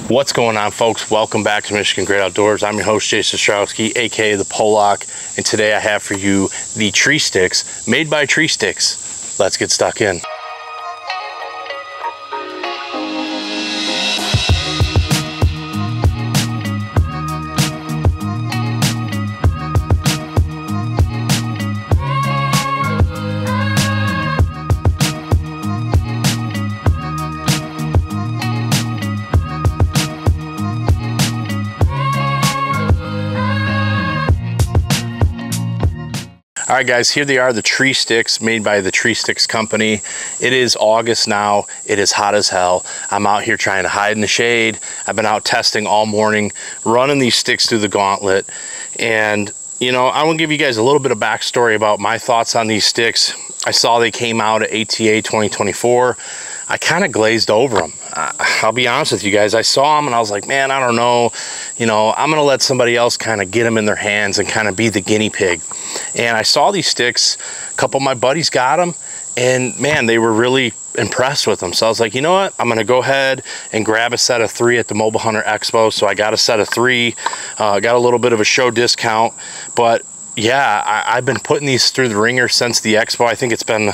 What's going on, folks? Welcome back to Michigan Great Outdoors. I'm your host, Jason Strowski, aka the Pollock, and today I have for you the tree sticks made by Tree Styx. Let's get stuck in. All right, guys, here they are, the tree sticks made by the Tree Styx company. It is August now. It is hot as hell. I'm out here trying to hide in the shade. I've been out testing all morning, running these sticks through the gauntlet. And, you know, I want to give you guys a little bit of backstory about my thoughts on these sticks. I saw they came out at ATA 2024. I kind of glazed over them. I'll be honest with you guys. I saw them and I was like, man, I don't know. You know, I'm going to let somebody else kind of get them in their hands and kind of be the guinea pig. And I saw these sticks. A couple of my buddies got them. And man, they were really impressed with them. So I was like, you know what? I'm going to go ahead and grab a set of 3 at the Mobile Hunter Expo. So I got a set of 3. Got a little bit of a show discount. But yeah, I've been putting these through the ringer since the Expo. I think it's been...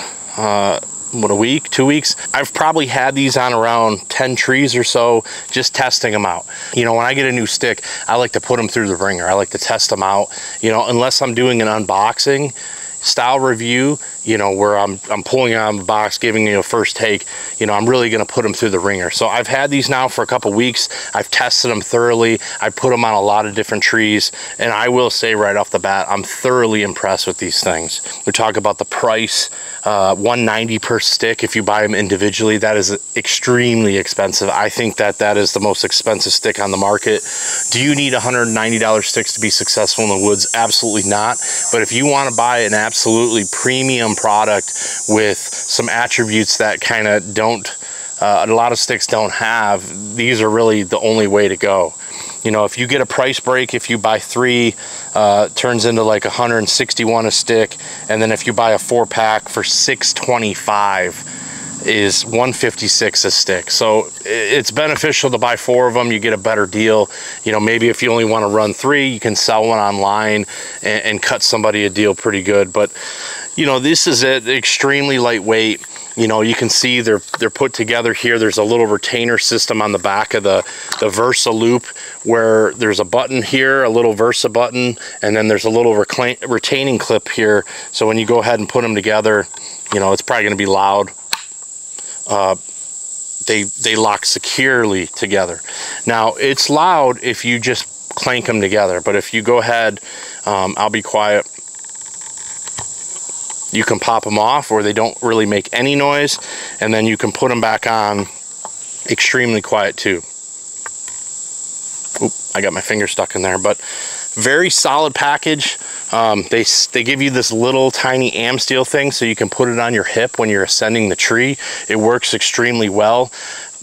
what, a week, 2 weeks? I've probably had these on around 10 trees or so, just testing them out. You know, when I get a new stick, I like to put them through the ringer. I like to test them out, you know, unless I'm doing an unboxing style review, you know, where I'm pulling out of the box, giving you a first take, you know, I'm really going to put them through the ringer. So I've had these now for a couple weeks. I've tested them thoroughly. I put them on a lot of different trees, and I will say right off the bat, I'm thoroughly impressed with these things. We talk about the price, $190 per stick. If you buy them individually, that is extremely expensive. I think that that is the most expensive stick on the market. Do you need $190 sticks to be successful in the woods? Absolutely not. But if you want to buy an absolutely premium product with some attributes that kind of don't, a lot of sticks don't have, these are really the only way to go. You know, if you get a price break, if you buy 3, turns into like $161 a stick, and then if you buy a 4-pack for $625 is $156 a stick. So it's beneficial to buy 4 of them. You get a better deal. You know, maybe if you only want to run 3, you can sell one online and cut somebody a deal pretty good. But you know, this is it, extremely lightweight. You know, you can see they're put together here. There's a little retainer system on the back of the Versa loop, where there's a button here, a little Versa button, and then there's a little retaining clip here. So when you go ahead and put them together, you know, it's probably going to be loud. They lock securely together. Now, it's loud if you just clank them together, but if you go ahead, I'll be quiet, you can pop them off, or they don't really make any noise, and then you can put them back on extremely quiet too. Oop, I got my finger stuck in there. But very solid package. They give you this little tiny am steel thing so you can put it on your hip when you're ascending the tree. It works extremely well.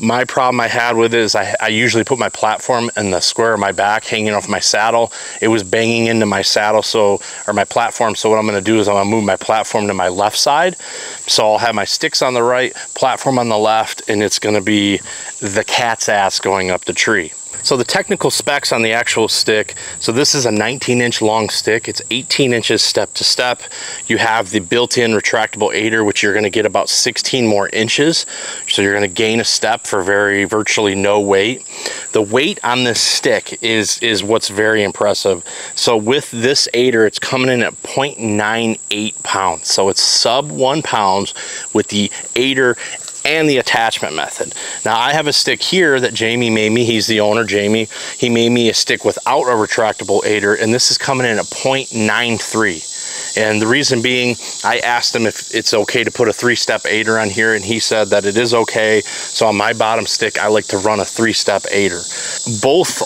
My problem I had with it is I usually put my platform in the square of my back, hanging off my saddle. It was banging into my saddle, or my platform. So what I'm going to do is I'm going to move my platform to my left side. So I'll have my sticks on the right, platform on the left, and it's going to be the cat's ass going up the tree. So the technical specs on the actual stick, so this is a 19-inch long stick. It's 18 inches step to step. You have the built-in retractable aider, which you're going to get about 16 more inches. So you're going to gain a step for virtually no weight. The weight on this stick is what's very impressive. So with this aider, it's coming in at 0.98 pounds. So it's sub 1 pound with the aider and the attachment method. Now I have a stick here that Jamie made me. He's the owner, Jamie. He made me a stick without a retractable aider, and this is coming in at 0.93. And the reason being, I asked him if it's okay to put a 3-step aider on here, and he said that it is okay. So on my bottom stick, I like to run a 3-step aider.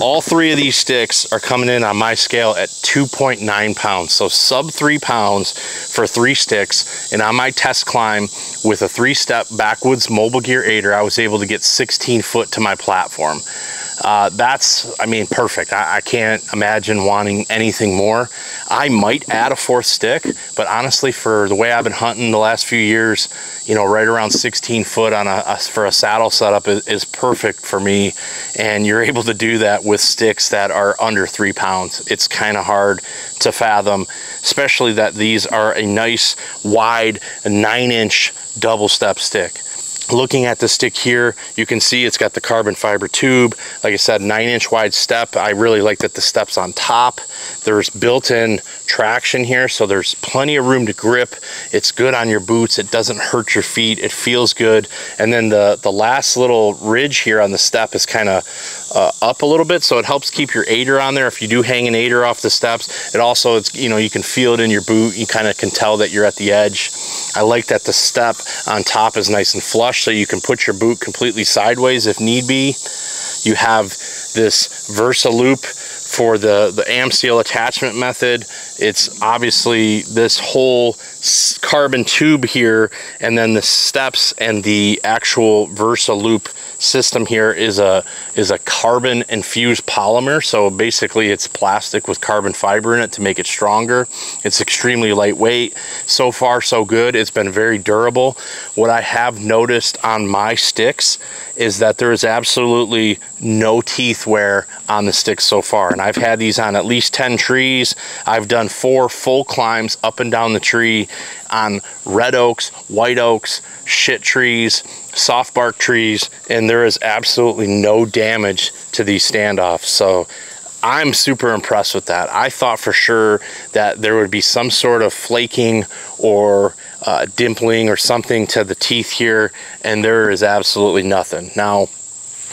All 3 of these sticks are coming in on my scale at 2.9 pounds. So sub 3 pounds for 3 sticks. And on my test climb with a 3-step backwoods mobile gear aider, I was able to get 16 foot to my platform. That's, I mean, perfect. I can't imagine wanting anything more. I might add a 4th stick, but honestly, for the way I've been hunting the last few years, you know, right around 16 foot on for a saddle setup is perfect for me. And you're able to do that with sticks that are under 3 pounds. It's kind of hard to fathom, especially that these are a nice wide 9-inch double step stick. Looking at the stick here, you can see it's got the carbon fiber tube. Like I said, 9-inch wide step. I really like that the step's on top. There's built-in traction here, so there's plenty of room to grip. It's good on your boots. It doesn't hurt your feet. It feels good. And then the last little ridge here on the step is kind of up a little bit, so it helps keep your aider on there. If you do hang an aider off the steps, it also, it's, you know, you can feel it in your boot. You kind of can tell that you're at the edge. I like that the step on top is nice and flush, so you can put your boot completely sideways if need be. You have this Versa loop for the Amsteel attachment method. It's obviously this whole carbon tube here, and then the steps and the actual Versa loop system here is a carbon infused polymer. So basically it's plastic with carbon fiber in it to make it stronger. It's extremely lightweight. So far so good. It's been very durable. What I have noticed on my sticks is that there is absolutely no teeth wear on the sticks so far, and I've had these on at least 10 trees. I've done 4 full climbs up and down the tree on red oaks, white oaks, shit trees, soft bark trees, and there is absolutely no damage to these standoffs. So I'm super impressed with that. I thought for sure that there would be some sort of flaking or dimpling or something to the teeth here, and there is absolutely nothing. Now,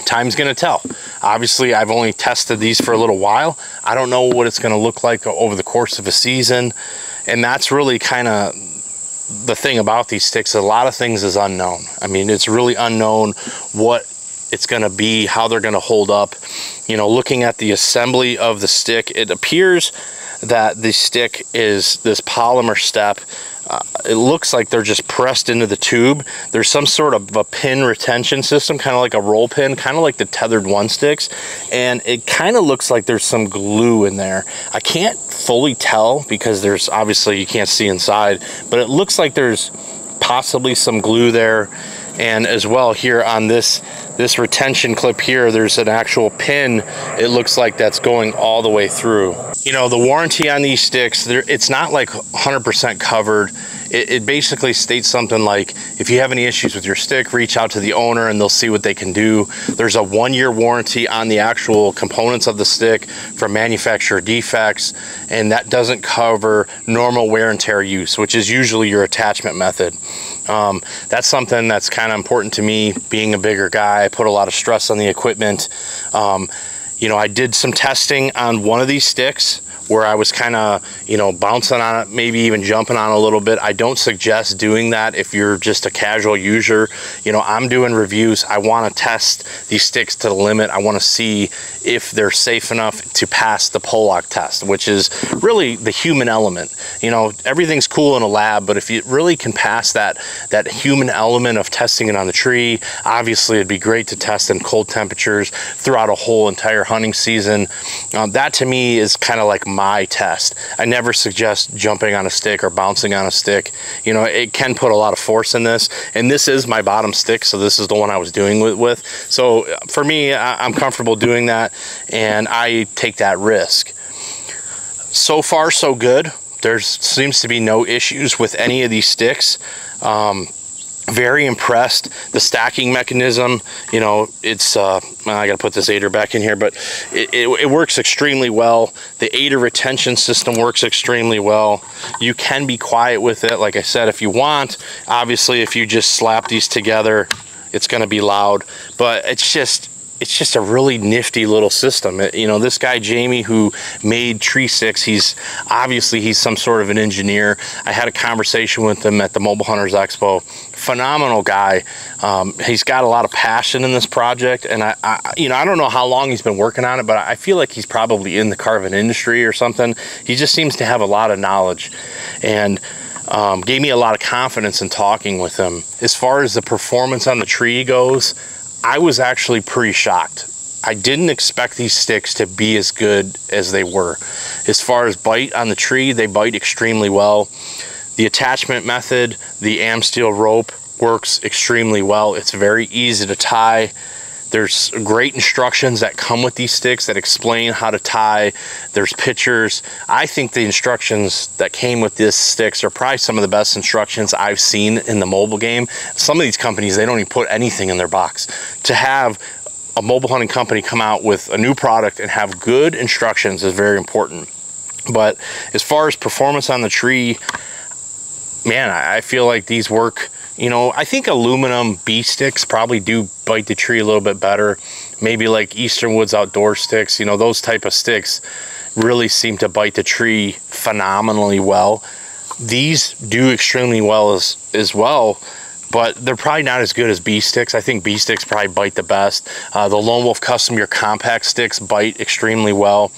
time's gonna tell. Obviously, I've only tested these for a little while. I don't know what it's gonna look like over the course of a season, and that's really kind of the thing about these sticks. A lot of things is unknown. I mean, it's really unknown what it's going to be, how they're going to hold up. You know, looking at the assembly of the stick, it appears that the stick is this polymer step. It looks like they're just pressed into the tube. There's some sort of a pin retention system, kind of like a roll pin, kind of like the tethered one sticks, and it kind of looks like there's some glue in there. I can't fully tell because there's obviously, you can't see inside, but it looks like there's possibly some glue there. And as well here on this retention clip here, there's an actual pin. It looks like that's going all the way through. You know, the warranty on these sticks, it's not like 100% covered. It basically states something like, if you have any issues with your stick, reach out to the owner and they'll see what they can do. There's a 1-year warranty on the actual components of the stick for manufacturer defects, and that doesn't cover normal wear and tear use, which is usually your attachment method. That's something that's kind of important to me. Being a bigger guy, I put a lot of stress on the equipment. You know, I did some testing on one of these sticks where I was kind of, you know, bouncing on it, maybe even jumping on a little bit. I don't suggest doing that if you're just a casual user. You know, I'm doing reviews. I want to test these sticks to the limit. I want to see if they're safe enough to pass the pull lock test, which is really the human element. You know, everything's cool in a lab, but if you really can pass that human element of testing it on the tree, obviously it'd be great to test in cold temperatures throughout a whole entire hunting season. That to me is kind of like my test. I never suggest jumping on a stick or bouncing on a stick. You know, it can put a lot of force in this, and this is my bottom stick, so this is the one I was doing with. So for me, I'm comfortable doing that, and I take that risk. So far so good. There seems to be no issues with any of these sticks. Very impressed. The stacking mechanism, you know, it's I gotta put this aider back in here, but it works extremely well. The aider retention system works extremely well. You can be quiet with it, like I said, if you want. Obviously, if you just slap these together, it's gonna be loud, but it's just a really nifty little system. You know, this guy Jamie who made Tree Sticks, he's some sort of an engineer. I had a conversation with him at the Mobile Hunters Expo. Phenomenal guy. He's got a lot of passion in this project, and I don't know how long he's been working on it, but I feel like he's probably in the carbon industry or something. He just seems to have a lot of knowledge, and gave me a lot of confidence in talking with him. As far as the performance on the tree goes, I was actually pretty shocked. I didn't expect these sticks to be as good as they were. As far as bite on the tree, they bite extremely well. The attachment method, the Amsteel rope, works extremely well. It's very easy to tie. There's great instructions that come with these sticks that explain how to tie. There's pictures. I think the instructions that came with these sticks are probably some of the best instructions I've seen in the mobile game. Some of these companies, they don't even put anything in their box. To have a mobile hunting company come out with a new product and have good instructions is very important. But as far as performance on the tree, man, I feel like these work. You know, I think aluminum bee sticks probably do bite the tree a little bit better. Maybe like Eastern Woods Outdoor sticks, you know, those type of sticks really seem to bite the tree phenomenally well. These do extremely well as well, but they're probably not as good as bee sticks. I think bee sticks probably bite the best. The Lone Wolf Custom Gear compact sticks bite extremely well.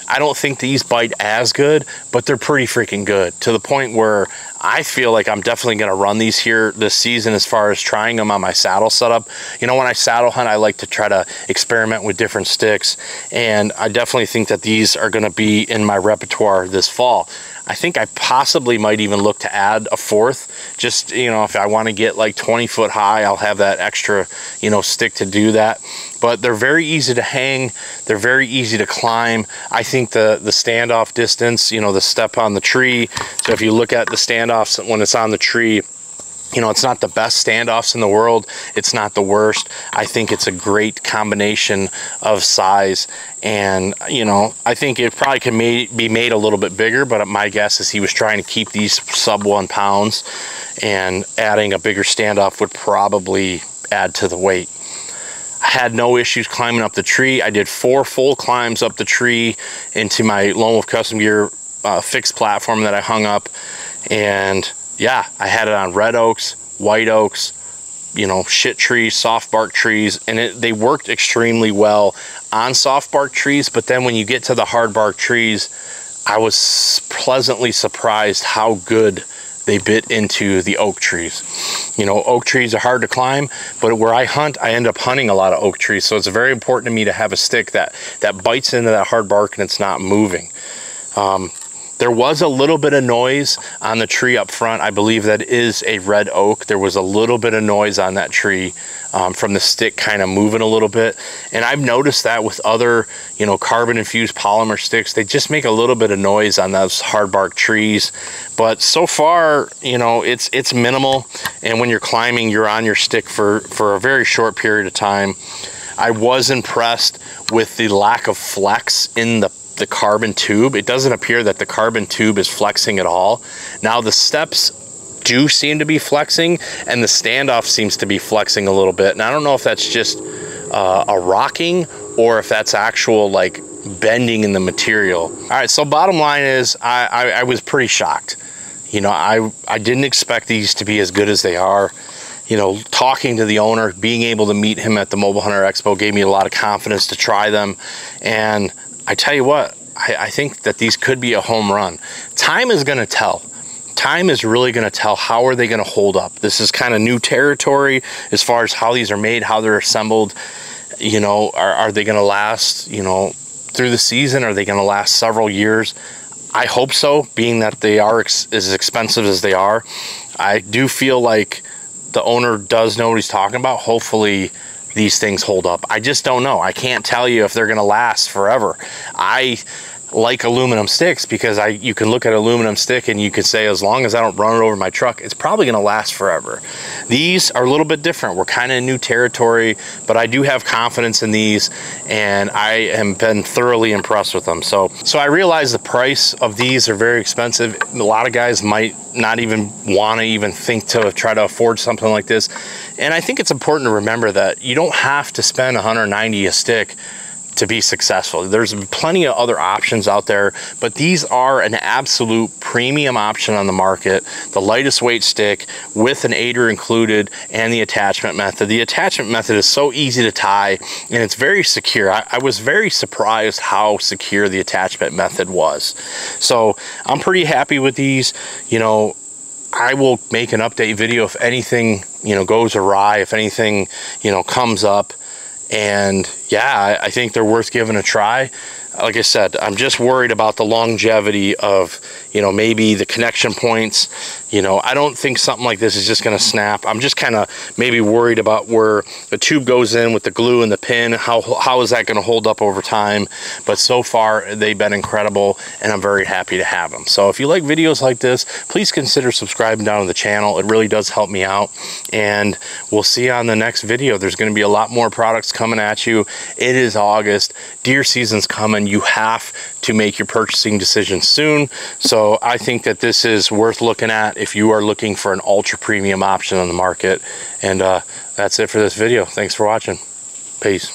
I don't think these bite as good, but they're pretty freaking good, to the point where I feel like I'm definitely going to run these here this season as far as trying them on my saddle setup. You know, when I saddle hunt, I like to try to experiment with different sticks, and I definitely think that these are going to be in my repertoire this fall. I think I possibly might even look to add a fourth, just, you know, if I want to get like 20 foot high, I'll have that extra, you know, stick to do that. But they're very easy to hang. They're very easy to climb. I think the standoff distance, you know, the step on the tree. So if you look at the standoffs when it's on the tree, you know, it's not the best standoffs in the world. It's not the worst. I think it's a great combination of size. And, you know, I think it probably can be made a little bit bigger, but my guess is he was trying to keep these sub 1 pounds, and adding a bigger standoff would probably add to the weight. I had no issues climbing up the tree. I did 4 full climbs up the tree into my Lone Wolf Custom Gear fixed platform that I hung up. And yeah, I had it on red oaks, white oaks, you know, shit trees, soft bark trees, and they worked extremely well on soft bark trees. But then when you get to the hard bark trees, I was pleasantly surprised how good they bit into the oak trees. You know, oak trees are hard to climb, but where I hunt, I end up hunting a lot of oak trees. So it's very important to me to have a stick that bites into that hard bark and it's not moving. There was a little bit of noise on the tree up front. I believe that is a red oak. There was a little bit of noise on that tree from the stick kind of moving a little bit. And I've noticed that with other, you know, carbon infused polymer sticks, they just make a little bit of noise on those hard bark trees. But so far, you know, it's minimal. And when you're climbing, you're on your stick for a very short period of time. I was impressed with the lack of flex in the carbon tube. It doesn't appear that the carbon tube is flexing at all. Now the steps do seem to be flexing, and the standoff seems to be flexing a little bit. And I don't know if that's just a rocking or if that's actual like bending in the material. All right, so bottom line is I was pretty shocked. You know, I didn't expect these to be as good as they are. You know, talking to the owner, being able to meet him at the Mobile Hunter Expo gave me a lot of confidence to try them. And I tell you what, I think that these could be a home run. Time is going to tell. Time is really going to tell how are they going to hold up. This is kind of new territory as far as how these are made, how they're assembled. You know, are they going to last, you know, through the season? Are they going to last several years? I hope so, being that they are as expensive as they are. I do feel like the owner does know what he's talking about. Hopefully these things hold up. I just don't know. I can't tell you if they're going to last forever. I like aluminum sticks because you can look at an aluminum stick and you can say, as long as I don't run it over my truck, it's probably going to last forever. These are a little bit different. We're kind of in new territory, but I do have confidence in these, and I have been thoroughly impressed with them. So I realize the price of these are very expensive. A lot of guys might not even want to even think to try to afford something like this. And I think it's important to remember that you don't have to spend $190 a stick to be successful. There's plenty of other options out there, but these are an absolute premium option on the market. The lightest weight stick with an aider included and the attachment method. The attachment method is so easy to tie and it's very secure. I was very surprised how secure the attachment method was. So I'm pretty happy with these. You know, I will make an update video if anything, you know, goes awry, if anything, you know, comes up. And yeah, I think they're worth giving a try. Like I said, I'm just worried about the longevity of, you know, maybe the connection points. You know, I don't think something like this is just going to snap. I'm just kind of maybe worried about where the tube goes in with the glue and the pin. How is that going to hold up over time? But so far, they've been incredible, and I'm very happy to have them. So if you like videos like this, please consider subscribing down to the channel. It really does help me out. And we'll see you on the next video. There's going to be a lot more products coming at you. It is August. Deer season's coming. You have to make your purchasing decision soon. So I think that this is worth looking at if you are looking for an ultra premium option on the market. And that's it for this video. Thanks for watching. Peace.